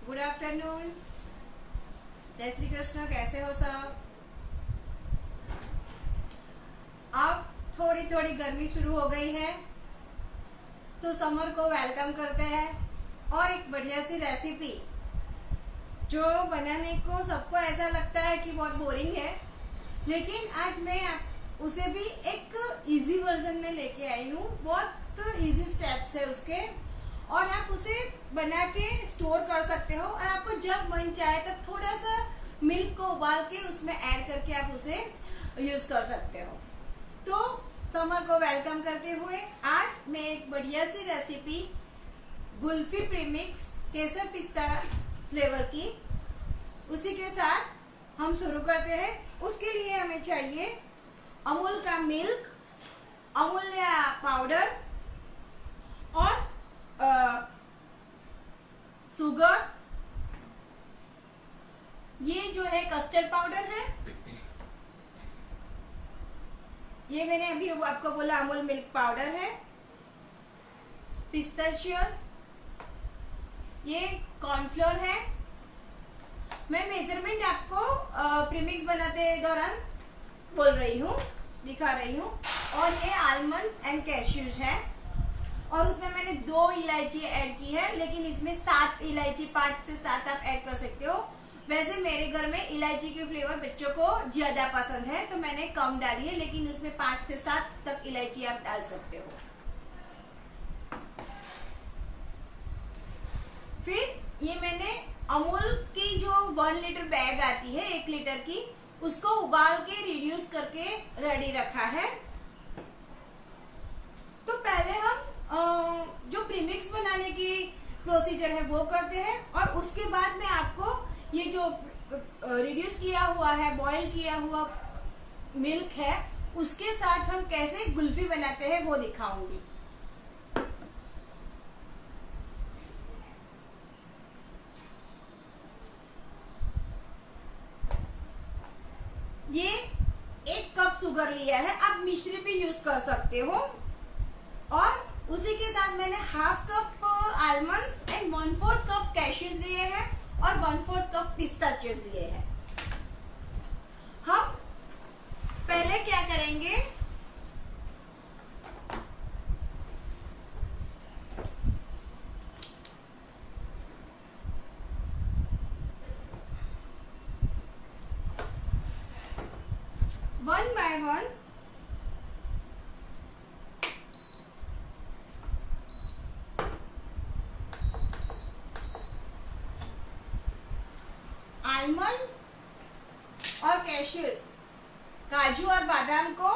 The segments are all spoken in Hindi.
Good afternoon. जय श्री कृष्ण। कैसे हो सब? अब थोड़ी थोड़ी गर्मी शुरू हो गई है तो समर को वेलकम करते हैं और एक बढ़िया सी रेसिपी जो बनाने को सबको ऐसा लगता है कि बहुत बोरिंग है, लेकिन आज मैं उसे भी एक इजी वर्जन में लेके आई हूँ। बहुत इजी स्टेप्स है उसके और आप उसे बना के स्टोर कर सकते हो और आपको जब मन चाहे तब थोड़ा सा मिल्क को उबाल के उसमें ऐड करके आप उसे यूज कर सकते हो। तो समर को वेलकम करते हुए आज मैं एक बढ़िया सी रेसिपी गुल्फी प्रीमिक्स केसर पिस्ता फ्लेवर की, उसी के साथ हम शुरू करते हैं। उसके लिए हमें चाहिए अमूल का मिल्क, अमूल पाउडर और शुगर। ये जो है कस्टर्ड पाउडर है, ये मैंने अभी आपको बोला अमूल मिल्क पाउडर है। पिस्ताचियोज, ये कॉर्नफ्लोर है। मैं मेजरमेंट आपको प्रीमिक्स बनाते दौरान बोल रही हूँ, दिखा रही हूँ। और ये आलमंड एंड कैश्यूज है और उसमें मैंने 2 इलायची ऐड की है, लेकिन इसमें 7 इलायची 5 से 7 आप ऐड कर सकते हो। वैसे मेरे घर में इलायची की फ्लेवर बच्चों को ज्यादा पसंद है तो मैंने कम डाली है, लेकिन उसमें 5 से 7 तक इलायची आप डाल सकते हो। फिर ये मैंने अमूल की जो 1 लीटर बैग आती है 1 लीटर की, उसको उबाल के रिड्यूस करके रेडी रखा है। तो पहले हम जो प्रीमिक्स बनाने की प्रोसीजर है वो करते हैं और उसके बाद में आपको ये जो रिड्यूस किया हुआ है, बॉईल किया हुआ मिल्क है, उसके साथ हम कैसे गुल्फी बनाते हैं वो दिखाऊंगी। ये 1 कप शुगर लिया है, आप मिश्री भी यूज कर सकते हो। और उसी के साथ मैंने 1/2 cup almonds and 1/4 cup cashews लिए हैं और 1/4 कप पिस्ताचियोज लिए हैं। हम पहले क्या करेंगे, वन बाय वन आलमंड और कैश्यूज, काजू और बादाम को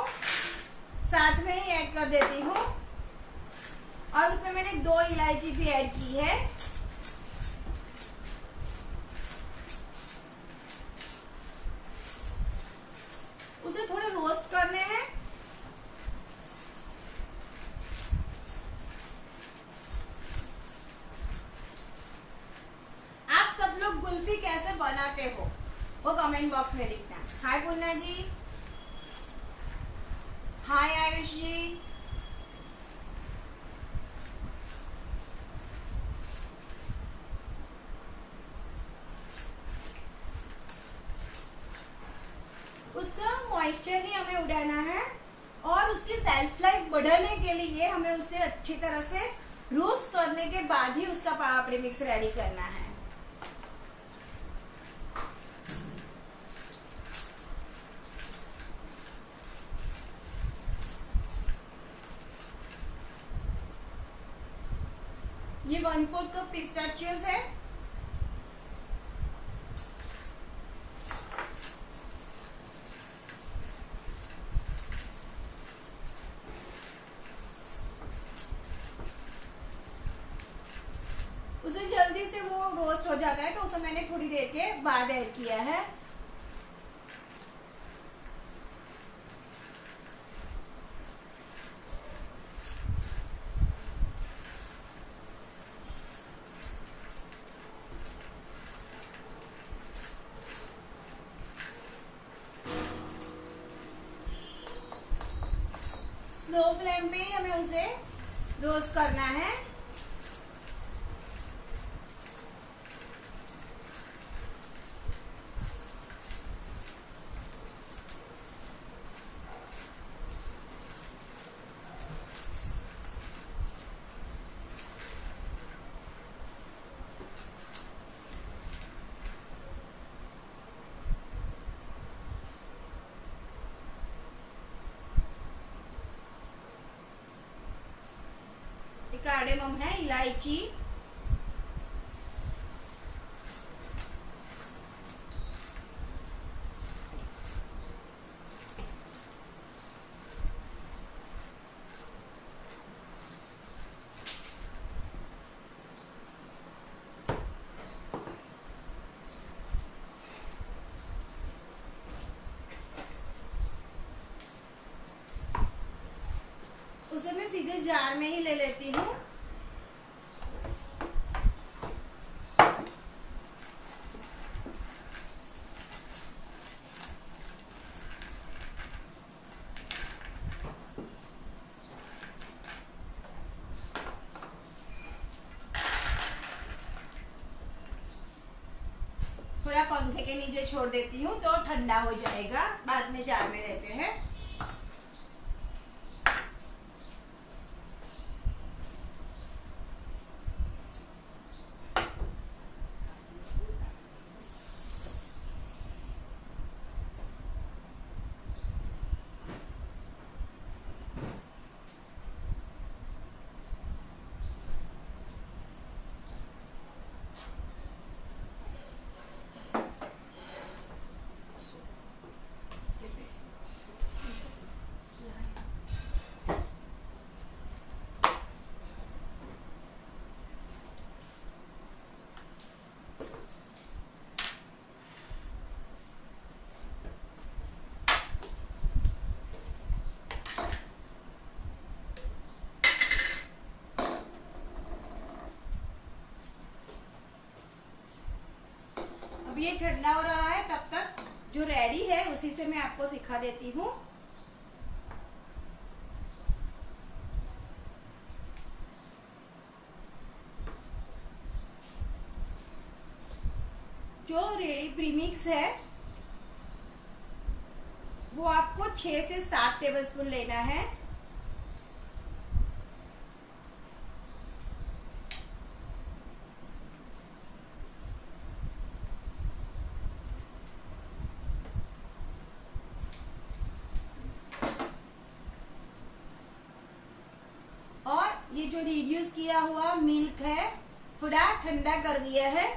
साथ में ही ऐड कर देती हूँ और उसमें मैंने 2 इलायची भी ऐड की है। उसे थोड़े रोस्ट करने हैं। आप सब लोग गुल्फी कैसे बनाते हो वो कमेंट बॉक्स में लिखना। हाय पूर्णा जी, हाय आयुष जी। उसका मॉइस्चर ही हमें उड़ाना है और उसकी सेल्फ लाइफ बढ़ाने के लिए हमें उसे अच्छी तरह से रोस्ट करने के बाद ही उसका प्रीमिक्स रेडी करना है। ये 1/4 कप पिस्ताचियोज है, उसे जल्दी से वो रोस्ट हो जाता है तो उसे मैंने थोड़ी देर के बाद ऐड किया है। स्लो फ्लेम पे ही हमें उसे रोस्ट करना है। कार्डेमम है, इलायची, उसे मैं सीधे जार में ही ले लेती हूँ। थोड़ा पंखे के नीचे छोड़ देती हूँ तो ठंडा हो जाएगा, बाद में जार में रहते हैं। अब ये ठंडा हो रहा है, तब तक जो रेडी है उसी से मैं आपको सिखा देती हूँ। जो रेडी प्रीमिक्स है वो आपको 6 से 7 टेबलस्पून लेना है। और ये जो रिड्यूस किया हुआ मिल्क है थोड़ा ठंडा कर दिया है।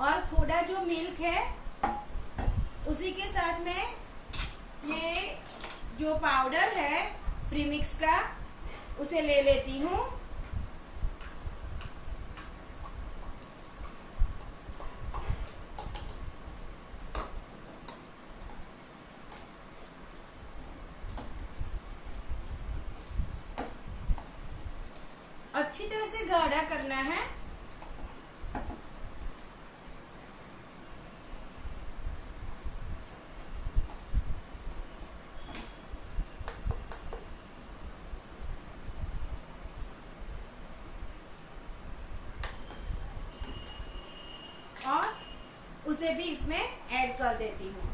और थोड़ा जो मिल्क है उसी के साथ में ये जो पाउडर है प्रीमिक्स का उसे ले लेती हूँ। अच्छी तरह से गाढ़ा करना है। और उसे भी इसमें ऐड कर देती हूँ।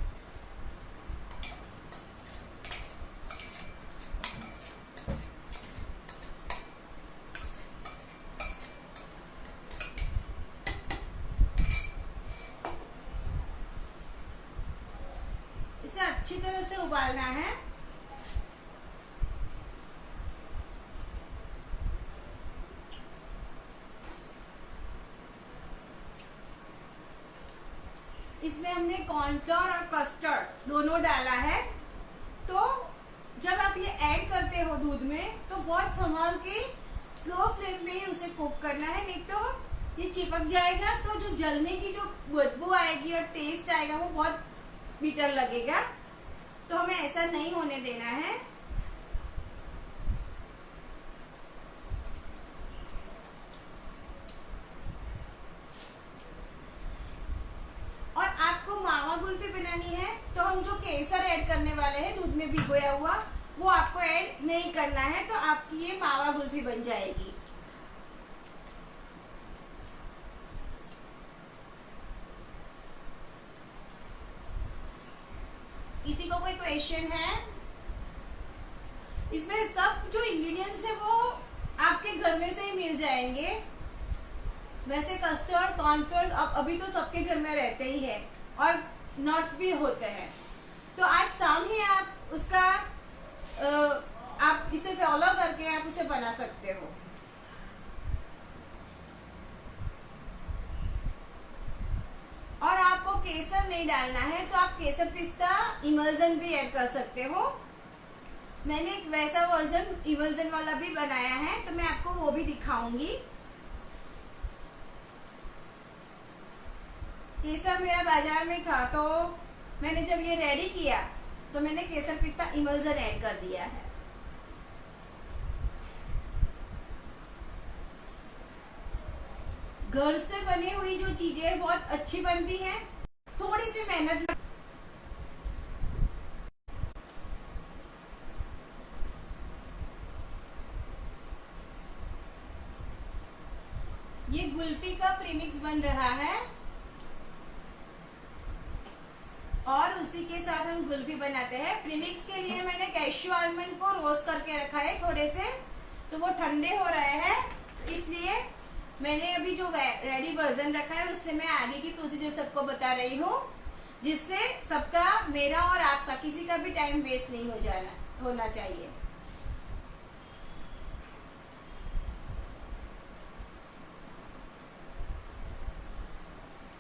इसे अच्छी तरह से उबालना है। इसमें हमने कॉर्नफ्लोर और कस्टर्ड दोनों डाला है, तो जब आप ये ऐड करते हो दूध में तो बहुत संभाल के स्लो फ्लेम में ही उसे कुक करना है, नहीं तो ये चिपक जाएगा तो जो जलने की जो बदबू आएगी और टेस्ट आएगा वो बहुत बिटर लगेगा, तो हमें ऐसा नहीं होने देना है। और आपको मावा कुल्फी बनानी है तो हम जो केसर ऐड करने वाले हैं दूध में भिगोया हुआ वो आपको ऐड नहीं करना है, तो आपकी ये मावा कुल्फी बन जाएगी। किसी को कोई क्वेश्चन है? इसमें सब जो इंग्रेडिएंट्स है वो आपके घर में से ही मिल जाएंगे। वैसे कस्टर्ड, कॉर्नफ्लोर अभी तो सबके घर में रहते ही है और नट्स भी होते हैं। तो आज शाम ही आप उसका आप इसे फॉलो करके आप उसे बना सकते हो। और आपको केसर नहीं डालना है तो आप केसर पिस्ता इमल्जन भी ऐड कर सकते हो। मैंने एक वैसा वर्जन इमल्जन वाला भी बनाया है, तो मैं आपको वो भी दिखाऊंगी। केसर मेरा बाजार में था, तो मैंने जब ये रेडी किया तो मैंने केसर पिस्ता इमल्जन ऐड कर दिया है। घर से बनी हुई जो चीजें बहुत अच्छी बनती हैं, थोड़ी सी मेहनत ये गुल्फी का प्रीमिक्स बन रहा है और उसी के साथ हम गुल्फी बनाते हैं। प्रीमिक्स के लिए मैंने कैश्यू आलमंड को रोस्ट करके रखा है थोड़े से, तो वो ठंडे हो रहे हैं, इसलिए मैंने अभी जो रेडी वर्जन रखा है उससे मैं आगे की प्रोसीजर सबको बता रही हूँ, जिससे सबका, मेरा और आपका, किसी का भी टाइम वेस्ट नहीं होना चाहिए।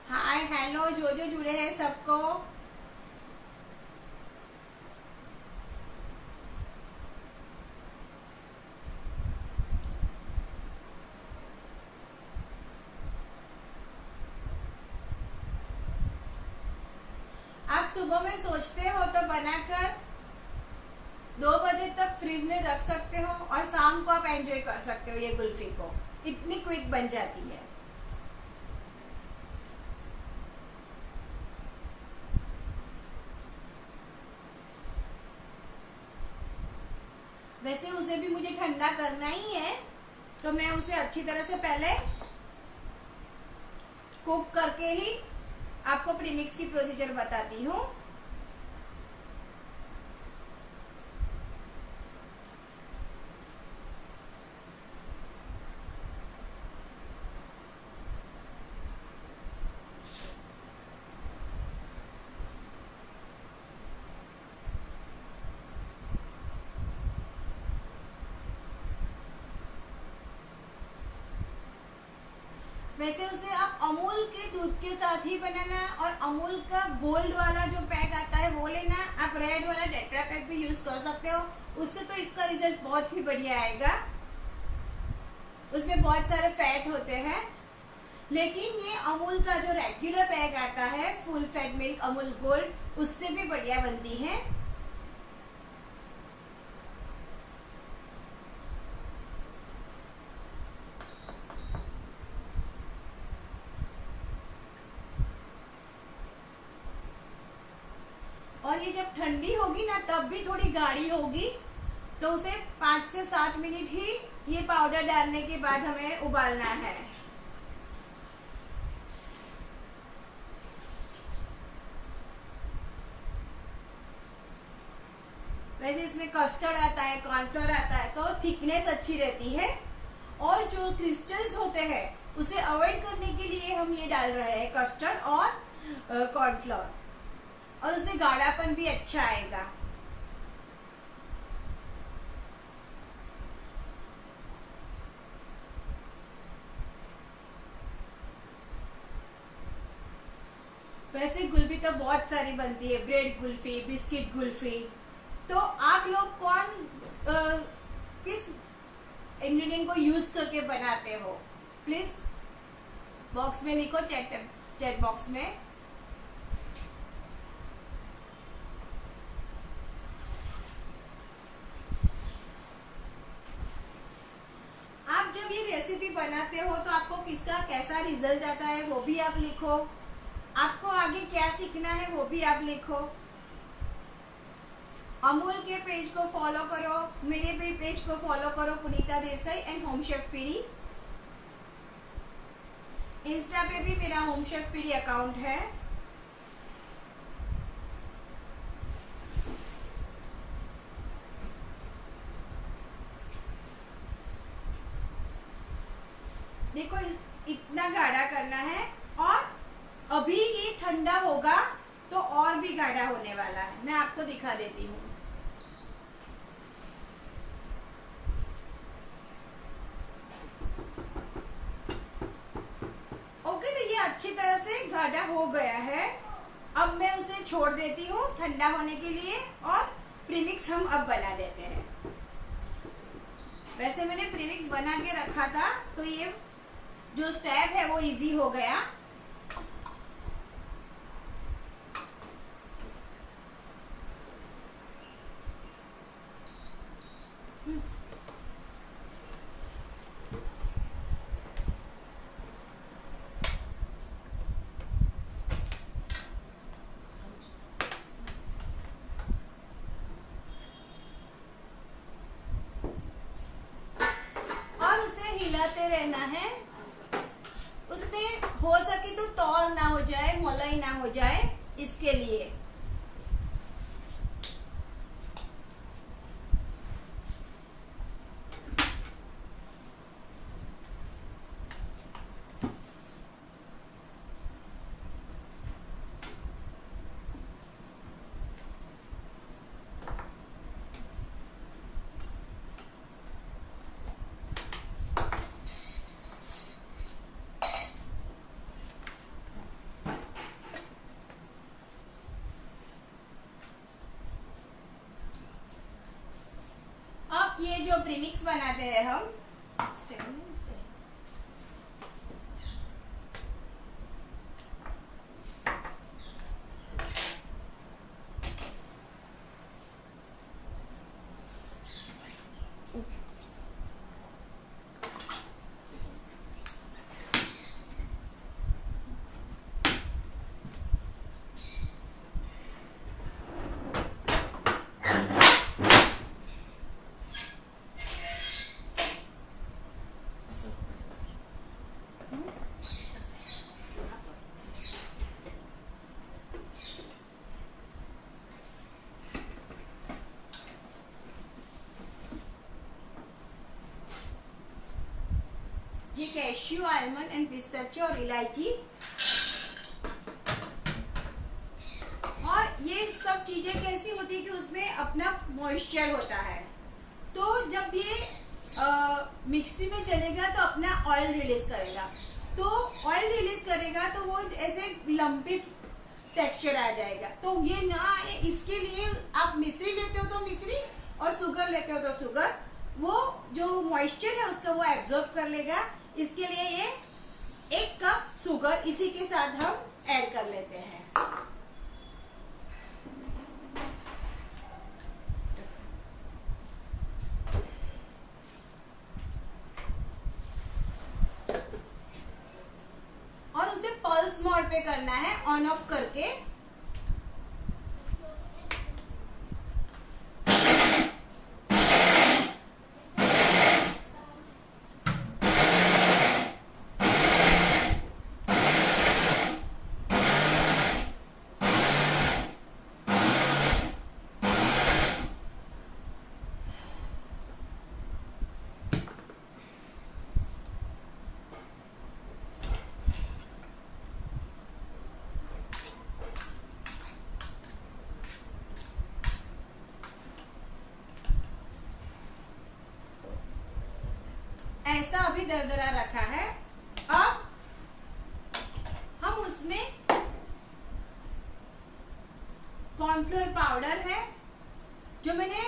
हाय हेलो जो जुड़े हैं सबको। आप सुबह में सोचते हो तो बनाकर 2 बजे तक फ्रिज में रख सकते हो और शाम को आप एंजॉय कर सकते हो। ये कुल्फी को इतनी क्विक बन जाती है। वैसे उसे भी मुझे ठंडा करना ही है, तो मैं उसे अच्छी तरह से पहले कुक करके ही आपको प्रीमिक्स की प्रोसीजर बताती हूँ। वैसे उसे आप अमूल के दूध के साथ ही बनाना, और अमूल का गोल्ड वाला जो पैक आता है वो लेना। आप रेड वाला टेट्रा पैक भी यूज कर सकते हो, उससे तो इसका रिजल्ट बहुत ही बढ़िया आएगा। उसमें बहुत सारे फैट होते हैं, लेकिन ये अमूल का जो रेगुलर पैक आता है full fat milk Amul gold, उससे भी बढ़िया बनती है। और ये जब ठंडी होगी ना तब भी थोड़ी गाढ़ी होगी, तो उसे 5 से 7 मिनट ही ये पाउडर डालने के बाद हमें उबालना है। वैसे इसमें कस्टर्ड आता है, कॉर्नफ्लोर आता है, तो थिकनेस अच्छी रहती है। और जो क्रिस्टल्स होते हैं उसे अवॉइड करने के लिए हम ये डाल रहे हैं कस्टर्ड और कॉर्नफ्लोर, और उससे गाढ़ापन भी अच्छा आएगा। वैसे कुल्फी तो बहुत सारी बनती है, ब्रेड कुल्फी, बिस्किट कुल्फी। तो आप लोग किस इंग्रेडिएंट को यूज करके बनाते हो, प्लीज बॉक्स में लिखो, चैट बॉक्स में। आप जब ये रेसिपी बनाते हो तो आपको किसका कैसा रिजल्ट आता है वो भी आप लिखो। आपको आगे क्या सीखना है वो भी आप लिखो। अमूल के पेज को फॉलो करो, मेरे भी पेज को फॉलो करो, Punita Desai and home chef PD. Insta पे भी मेरा होम शेफ पीडी अकाउंट है। देखो इतना गाढ़ा करना है, और अभी ये ठंडा होगा तो और भी गाढ़ा होने वाला है। मैं आपको दिखा देती हूँ। ओके, तो ये अच्छी तरह से गाढ़ा हो गया है। अब मैं उसे छोड़ देती हूँ ठंडा होने के लिए, और प्रीमिक्स हम अब बना देते हैं। वैसे मैंने प्रीमिक्स बना के रखा था, तो ये जो स्टेप है वो इजी हो गया। हिलाते रहना है। उसमें हो सके तो तौर ना हो जाए, मलाई ना हो जाए, इसके लिए। ये जो प्रीमिक्स बनाते हैं हम, ये कैश्यू, आलमंड एंड पिस्ताचियो और इलायची, और ये सब चीजें कैसी होती है कि उसमें अपना मॉइस्चर होता है। तो जब ये मिक्सी में चलेगा तो अपना ऑयल रिलीज करेगा। तो ऑयल रिलीज करेगा तो वो ऐसे लंपी टेक्सचर आ जाएगा। तो ये ना आए, इसके लिए आप मिश्री लेते हो तो मिश्री, और शुगर लेते हो तो शुगर, वो जो मॉइस्चर है उसका वो एब्जॉर्ब कर लेगा। इसके लिए ये 1 कप शुगर इसी के साथ हम ऐड कर लेते हैं। और उसे पल्स मोड पे करना है, ऑन ऑफ करके। ऐसा अभी दरदरा रखा है। अब हम उसमें कॉर्नफ्लोर पाउडर है जो मैंने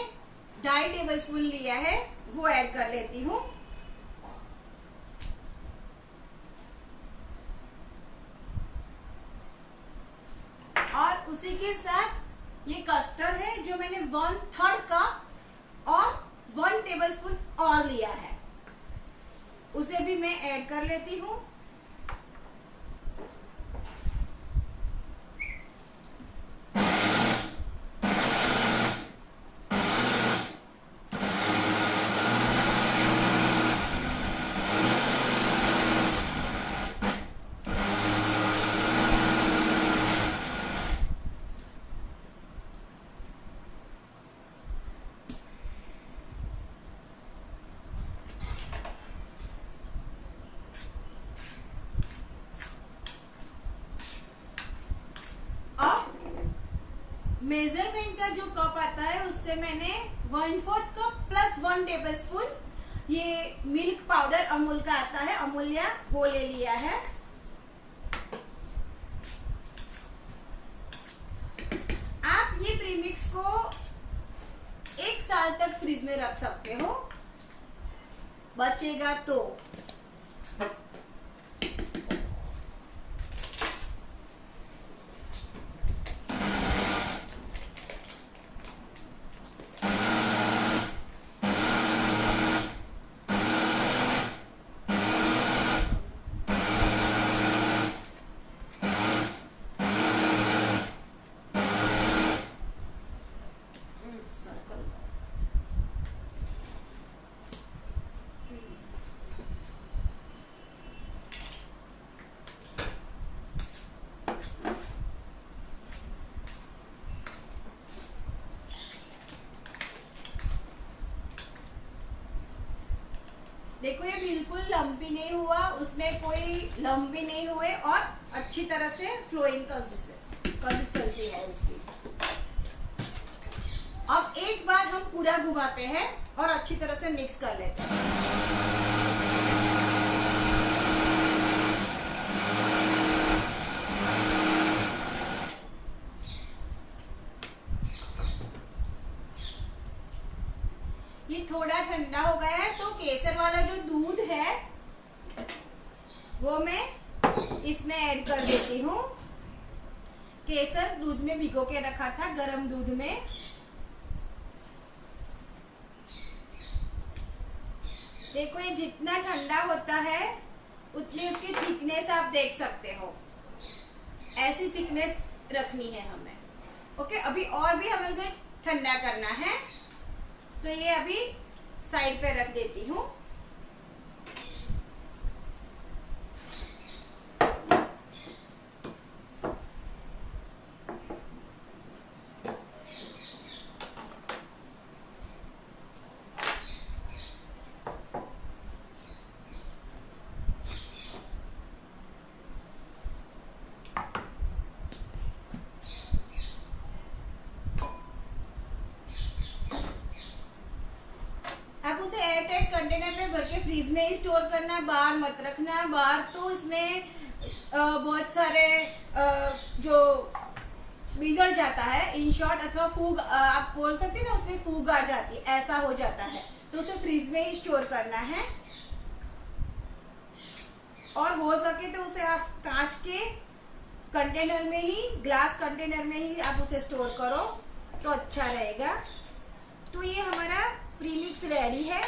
2.5 टेबलस्पून लिया है, वो ऐड कर लेती हूँ। और उसी के साथ ये कस्टर्ड है जो मैंने 1/3 कप और 1 टेबलस्पून और लिया है, उसे भी मैं ऐड कर लेती हूँ। मेजरमेंट का जो कप आता है उससे मैंने 1/4 कप प्लस 1 टेबलस्पून ये मिल्क पाउडर अमूल का आता है, अमूल्य, वो ले लिया है। आप ये प्रीमिक्स को 1 साल तक फ्रिज में रख सकते हो, बचेगा तो। देखो ये बिल्कुल लंपी नहीं हुआ, उसमें कोई लंप भी नहीं हुए और अच्छी तरह से फ्लोइंग कंसिस्टेंसी है उसकी। अब एक बार हम पूरा घुमाते हैं और अच्छी तरह से मिक्स कर लेते हैं। ये थोड़ा ठंडा हो गया है तो केसर वाला जो दूध है वो मैं इसमें ऐड कर देती हूँ। केसर दूध में भिगो के रखा था, गरम दूध में। देखो ये जितना ठंडा होता है उतनी उसकी थिकनेस आप देख सकते हो, ऐसी थिकनेस रखनी है हमें। ओके, अभी और भी हमें उसे ठंडा करना है, तो ये अभी साइड पे रख देती हूँ। आप उसे एयरटाइट कंटेनर में भर के फ्रीज में ही स्टोर करना, बाहर मत रखना। बाहर तो इसमें बहुत सारे जो बिगड़ जाता है, इन शॉर्ट, अथवा फूग आप बोल सकते हैं ना, उसमें फूग आ जाती है, ऐसा हो जाता है। तो उसे फ्रीज में ही स्टोर करना है और हो सके तो उसे आप कांच के कंटेनर में ही, ग्लास कंटेनर में ही आप उसे स्टोर करो तो अच्छा रहेगा। तो ये हमारा प्रीमिक्स रेडी है।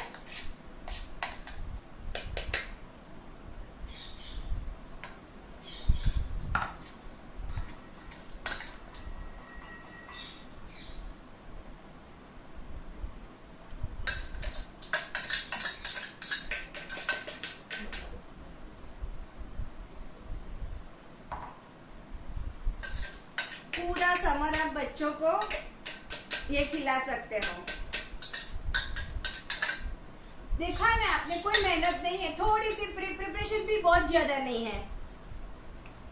पूरा समर आप बच्चों को ये खिला सकते हो। देखा ना आपने, कोई मेहनत नहीं है, थोड़ी सी प्रिपरेशन भी बहुत ज्यादा नहीं है,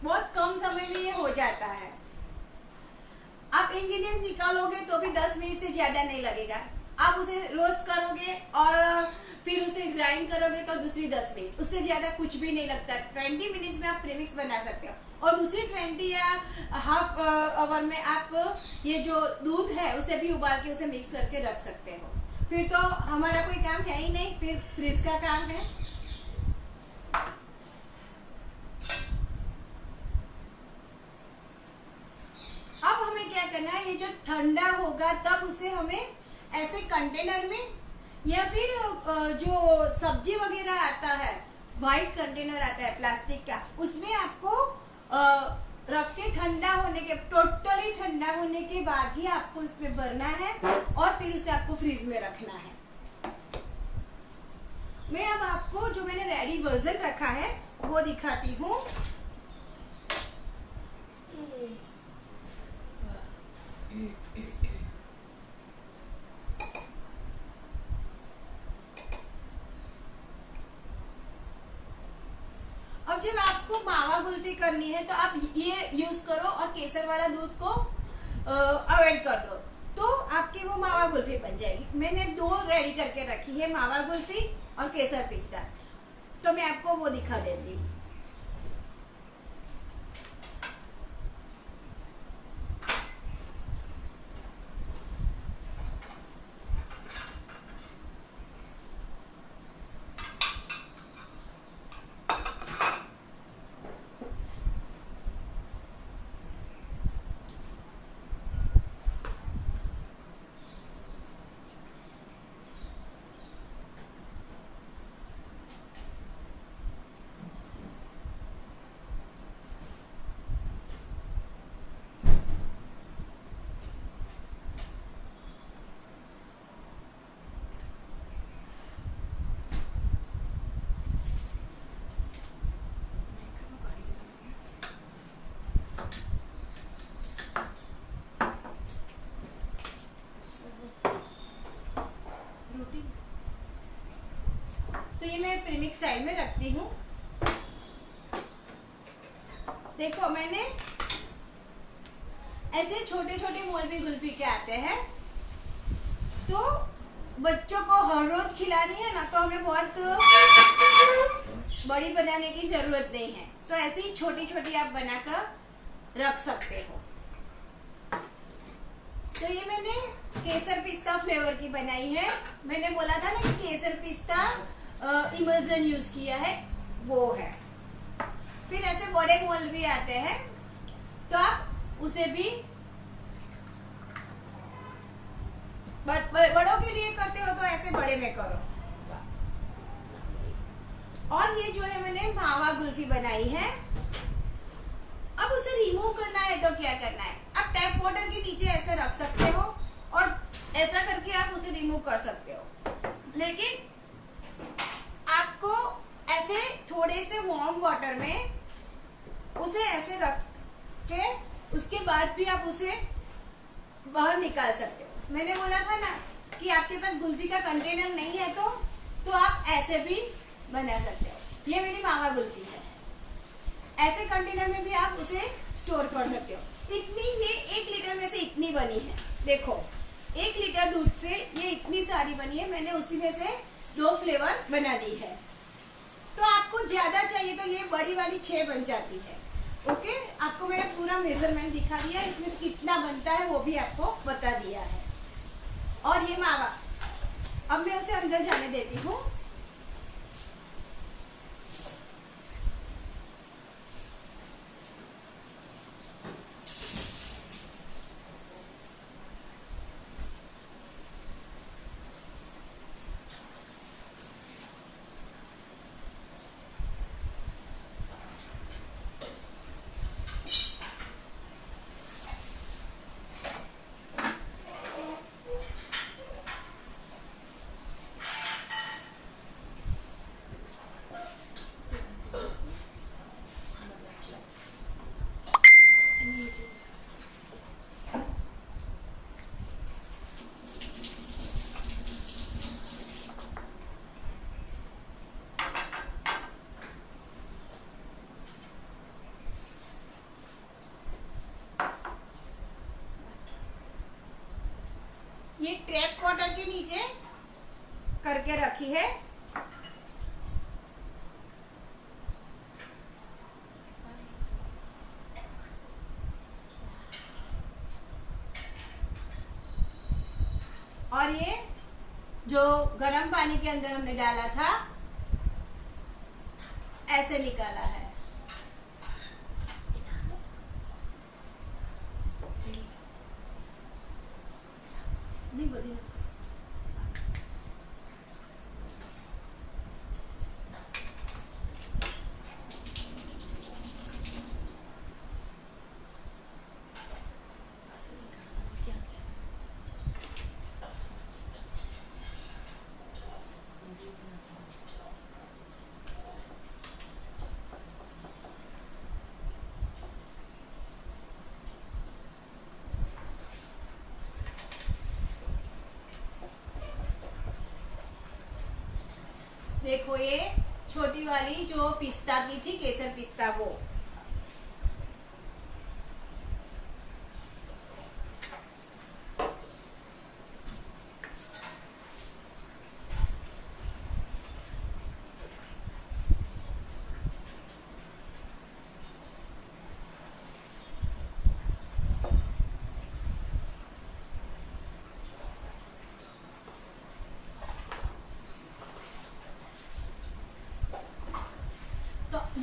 बहुत कम समय में ये हो जाता है। आप इंग्रेडिएंट्स निकालोगे तो भी 10 मिनट से ज्यादा नहीं लगेगा। आप उसे रोस्ट करोगे और फिर उसे ग्राइंड करोगे तो दूसरी 10 मिनट, उससे ज्यादा कुछ भी नहीं लगता। 20 मिनट्स में आप प्रीमिक्स बना सकते हो और दूसरी 20 या हाफ आवर में आप ये जो दूध है उसे भी उबाल के उसे मिक्स करके रख सकते हो। फिर तो हमारा कोई काम है ही नहीं, फिर फ्रिज का काम है। अब हमें क्या करना है, ये जो ठंडा होगा तब उसे हमें ऐसे कंटेनर में, या फिर जो सब्जी वगैरह आता है, वाइट कंटेनर आता है प्लास्टिक का, उसमें आपको रख के ठंडा होने के, टोटली ठंडा होने के बाद ही आपको इसमें भरना है और फिर उसे आपको फ्रीज में रखना है। मैं अब आपको जो मैंने रेडी वर्जन रखा है वो दिखाती हूँ। अब जब आपको मावा कुल्फी करनी है तो आप ये यूज करो और केसर वाला दूध को अवॉइड कर दो तो आपकी वो मावा कुल्फी बन जाएगी। मैंने 2 रेडी करके रखी है, मावा कुल्फी और केसर पिस्ता। तो मैं आपको वो दिखा देती हूँ। तो ये मैं प्रीमिक्स साइड में रखती हूँ। देखो मैंने ऐसे छोटे छोटे मौलवी कुल्फी के आते हैं, तो बच्चों को हर रोज खिलानी है ना, तो हमें बहुत बड़ी बनाने की जरूरत नहीं है। तो ऐसे ही छोटी छोटी आप बनाकर रख सकते हो। तो ये मैंने केसर पिस्ता फ्लेवर की बनाई है। मैंने बोला था ना कि केसर पिस्ता इमल्जन यूज किया है, वो है। फिर ऐसे बड़े मोल्ड भी आते हैं, तो आप उसे भी बड़ों के लिए करते हो तो ऐसे बड़े में करो। और ये जो है मैंने मावा कुल्फी बनाई है। अब उसे रिमूव करना है तो क्या करना है, आप टैप वाटर के नीचे ऐसे रख सकते हो और ऐसा करके आप उसे रिमूव कर सकते हो। लेकिन आपको ऐसे थोड़े से वार्म वाटर में उसे ऐसे रख के उसके बाद भी आप उसे बाहर निकाल सकते हो। मैंने बोला था ना कि आपके पास कुल्फी का कंटेनर नहीं है तो आप ऐसे भी बना सकते हो। ये मेरी मावा कुल्फी है। ऐसे कंटेनर में भी आप उसे स्टोर कर सकते हो। इतनी, ये 1 लीटर में से इतनी बनी है। देखो 1 लीटर दूध से ये इतनी सारी बनी है। मैंने उसी में से 2 फ्लेवर बना दी है। तो आपको ज्यादा चाहिए तो ये बड़ी वाली 6 बन जाती है। ओके, आपको मैंने पूरा मेजरमेंट दिखा दिया, इसमें कितना बनता है वो भी आपको बता दिया है। और ये मावा, अब मैं उसे अंदर जाने देती हूँ। ये ट्रैप वाटर के नीचे करके रखी है। और ये जो गर्म पानी के अंदर हमने डाला था, ऐसे निकाला है। नहीं बोली देखो ये छोटी वाली जो पिस्ता की थी, केसर पिस्ता, वो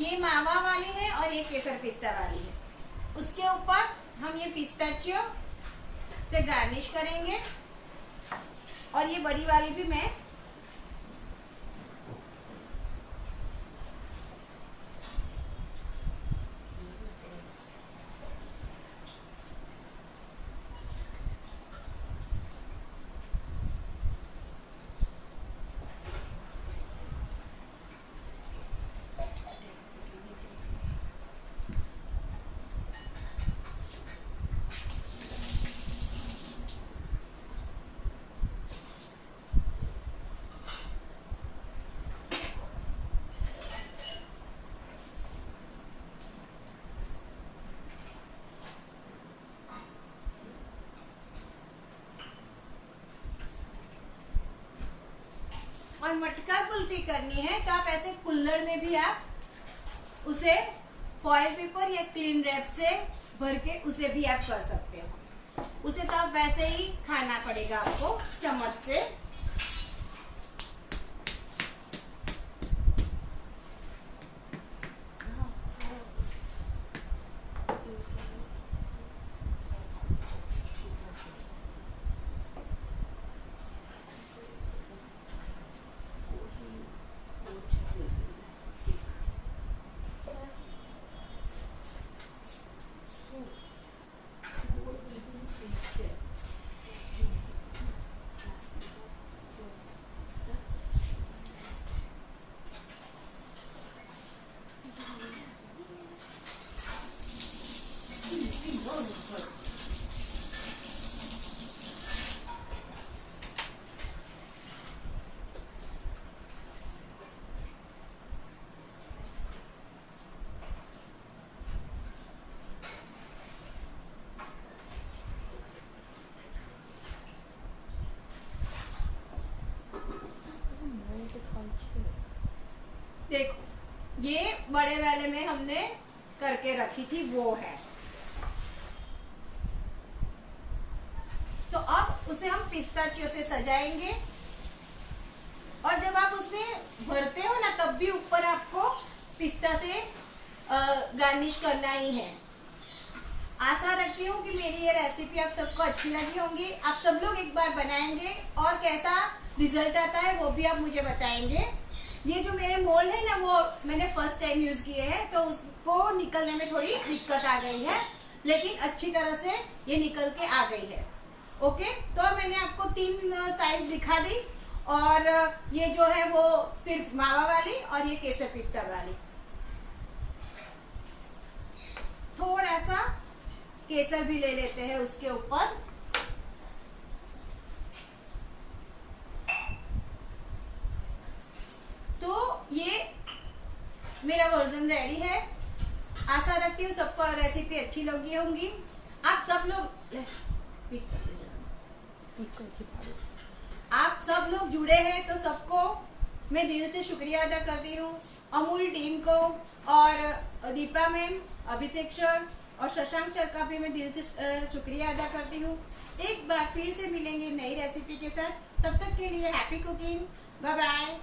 ये मावा वाली है और ये केसर पिस्ता वाली है। उसके ऊपर हम ये पिस्ताचियो से गार्निश करेंगे और ये बड़ी वाली भी मैं और मटका कुल्फी करनी है तो आप ऐसे कुल्हड़ में भी आप उसे फॉइल पेपर या क्लीन रैप से भर के उसे भी आप कर सकते हो। उसे तो आप वैसे ही खाना पड़ेगा आपको चम्मच से। देखो ये बड़े वाले में हमने करके रखी थी वो है। तो अब उसे हम पिस्ताचियो से सजाएंगे और जब आप उसमें भरते हो ना तब भी ऊपर आपको पिस्ता से गार्निश करना ही है। आशा रखती हूँ कि मेरी ये रेसिपी आप सबको अच्छी लगी होंगी। आप सब लोग एक बार बनाएंगे और कैसा रिजल्ट आता है वो भी आप मुझे बताएंगे। ये जो मेरे मोल्ड है ना वो मैंने फर्स्ट टाइम यूज किए हैं तो उसको निकलने में थोड़ी दिक्कत आ गई है, लेकिन अच्छी तरह से ये निकल के आ गई है। ओके, तो मैंने आपको 3 साइज दिखा दी और ये जो है वो सिर्फ मावा वाली और ये केसर पिस्ता वाली। थोड़ा सा केसर भी ले लेते हैं उसके ऊपर। तो ये मेरा वर्जन रेडी है। आशा रखती हूँ सबको रेसिपी अच्छी लगी होंगी। आप सब लोग जुड़े हैं तो सबको मैं दिल से शुक्रिया अदा करती हूँ। अमूल टीम को और दीपा मैम, अभिषेक सर और शशांक सर का भी मैं दिल से शुक्रिया अदा करती हूँ। एक बार फिर से मिलेंगे नई रेसिपी के साथ। तब तक के लिए हैप्पी कुकिंग, बाय बाय।